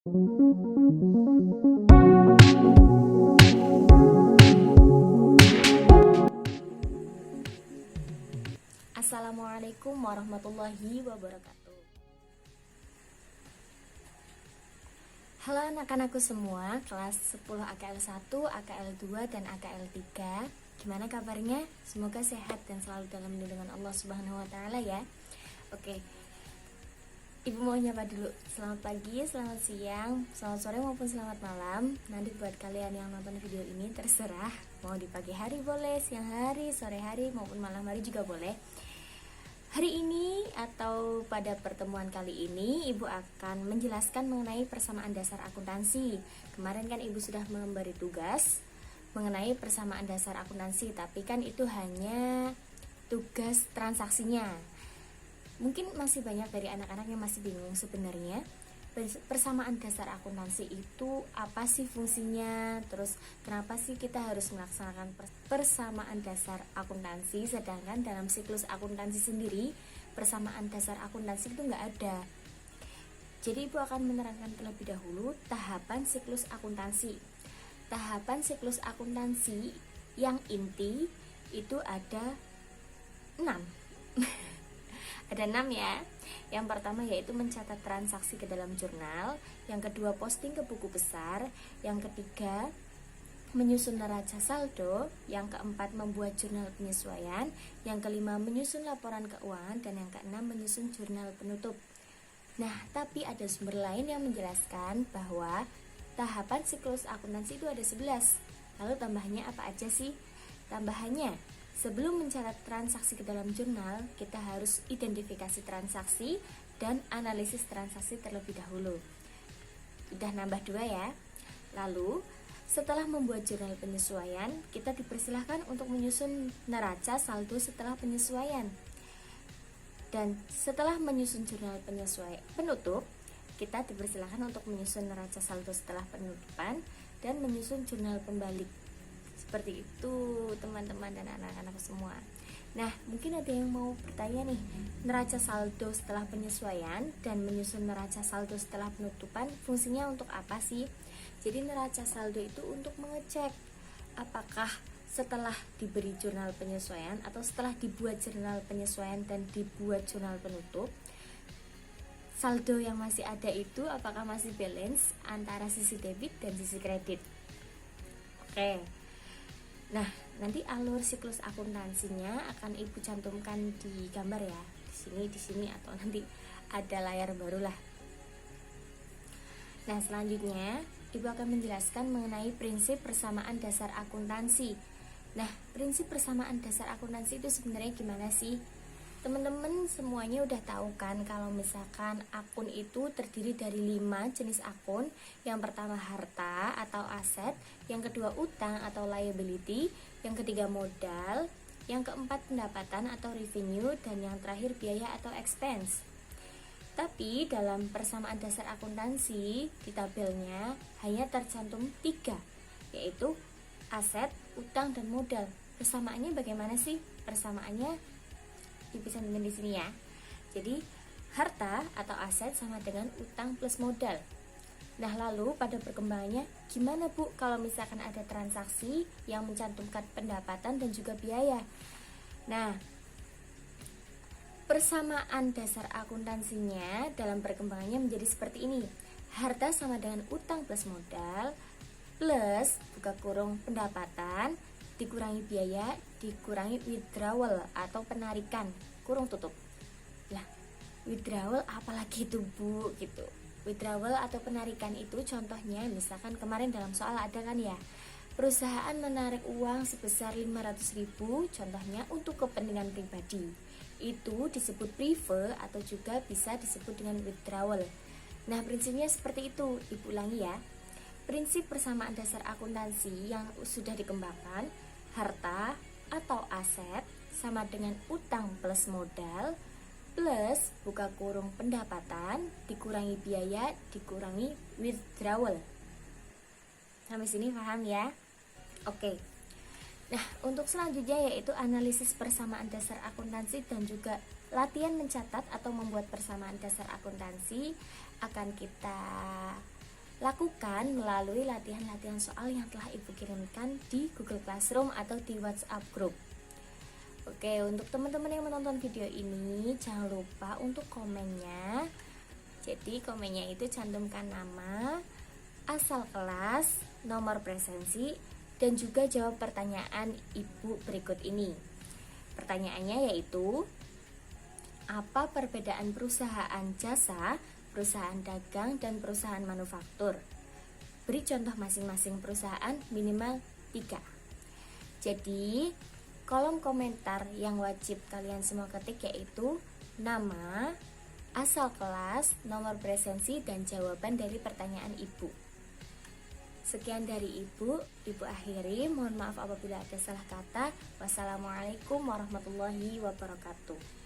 Assalamualaikum warahmatullahi wabarakatuh. Halo anak-anakku semua, kelas 10 AKL 1, AKL 2, dan AKL 3. Gimana kabarnya? Semoga sehat dan selalu dalam lindungan Allah Subhanahu wa taala ya. Oke. Ibu mau nyapa dulu. Selamat pagi, selamat siang, selamat sore maupun selamat malam. Nanti buat kalian yang nonton video ini terserah, mau di pagi hari boleh, siang hari, sore hari maupun malam hari juga boleh. Hari ini atau pada pertemuan kali ini Ibu akan menjelaskan mengenai persamaan dasar akuntansi. Kemarin kan Ibu sudah memberi tugas mengenai persamaan dasar akuntansi, tapi kan itu hanya tugas transaksinya. Mungkin masih banyak dari anak-anak yang masih bingung sebenarnya persamaan dasar akuntansi itu apa sih fungsinya, terus kenapa sih kita harus melaksanakan persamaan dasar akuntansi, sedangkan dalam siklus akuntansi sendiri persamaan dasar akuntansi itu nggak ada. Jadi Ibu akan menerangkan terlebih dahulu tahapan siklus akuntansi. Tahapan siklus akuntansi yang inti itu ada 6. Ada 6 ya. Yang pertama yaitu mencatat transaksi ke dalam jurnal, yang kedua posting ke buku besar, yang ketiga menyusun neraca saldo, yang keempat membuat jurnal penyesuaian, yang kelima menyusun laporan keuangan, dan yang keenam menyusun jurnal penutup. Nah, tapi ada sumber lain yang menjelaskan bahwa tahapan siklus akuntansi itu ada 11. Lalu tambahannya apa aja sih? Tambahannya, sebelum mencatat transaksi ke dalam jurnal, kita harus identifikasi transaksi dan analisis transaksi terlebih dahulu. Udah nambah 2 ya. Lalu, setelah membuat jurnal penyesuaian, kita dipersilahkan untuk menyusun neraca saldo setelah penyesuaian. Dan setelah menyusun jurnal penutup, kita dipersilahkan untuk menyusun neraca saldo setelah penutupan dan menyusun jurnal pembalik. Seperti itu teman-teman dan anak-anak semua. Nah, mungkin ada yang mau bertanya nih, neraca saldo setelah penyesuaian dan menyusun neraca saldo setelah penutupan fungsinya untuk apa sih? Jadi neraca saldo itu untuk mengecek apakah setelah diberi jurnal penyesuaian atau setelah dibuat jurnal penyesuaian dan dibuat jurnal penutup, saldo yang masih ada itu apakah masih balance antara sisi debit dan sisi kredit. Oke. Nah, nanti alur siklus akuntansinya akan Ibu cantumkan di gambar ya, di sini atau nanti ada layar barulah. Nah, selanjutnya Ibu akan menjelaskan mengenai prinsip persamaan dasar akuntansi. Nah, prinsip persamaan dasar akuntansi itu sebenarnya gimana sih? Teman-teman semuanya udah tahu kan kalau misalkan akun itu terdiri dari 5 jenis akun. Yang pertama harta atau aset, yang kedua utang atau liability, yang ketiga modal, yang keempat pendapatan atau revenue, dan yang terakhir biaya atau expense. Tapi dalam persamaan dasar akuntansi di tabelnya hanya tercantum 3, yaitu aset, utang, dan modal. Persamaannya bagaimana sih? Persamaannya Ibu cantumkan di sini ya. Jadi harta atau aset sama dengan utang plus modal. Nah, lalu pada perkembangannya gimana Bu kalau misalkan ada transaksi yang mencantumkan pendapatan dan juga biaya? Nah, persamaan dasar akuntansinya dalam perkembangannya menjadi seperti ini. Harta sama dengan utang plus modal plus buka kurung pendapatan dikurangi biaya dikurangi withdrawal atau penarikan kurung tutup. Lah, withdrawal apalagi itu Bu gitu. Withdrawal atau penarikan itu contohnya misalkan kemarin dalam soal ada kan ya, perusahaan menarik uang sebesar 500.000 contohnya untuk kepentingan pribadi. Itu disebut prefer atau juga bisa disebut dengan withdrawal. Nah, prinsipnya seperti itu. Ibu ulangi ya. Prinsip persamaan dasar akuntansi yang sudah dikembangkan, harta atau aset sama dengan utang plus modal plus buka kurung pendapatan dikurangi biaya dikurangi withdrawal. Sampai sini paham ya? Oke. Nah, untuk selanjutnya yaitu analisis persamaan dasar akuntansi dan juga latihan mencatat atau membuat persamaan dasar akuntansi akan kita lakukan melalui latihan-latihan soal yang telah Ibu kirimkan di Google Classroom atau di WhatsApp group. Oke, untuk teman-teman yang menonton video ini, jangan lupa untuk komennya. Jadi komennya itu cantumkan nama, asal kelas, nomor presensi, dan juga jawab pertanyaan Ibu berikut ini. Pertanyaannya yaitu, apa perbedaan perusahaan jasa, perusahaan dagang, dan perusahaan manufaktur? Beri contoh masing-masing perusahaan minimal 3. Jadi, kolom komentar yang wajib kalian semua ketik yaitu nama, asal kelas, nomor presensi, dan jawaban dari pertanyaan Ibu. Sekian dari Ibu akhiri. Mohon maaf apabila ada salah kata. Wassalamualaikum warahmatullahi wabarakatuh.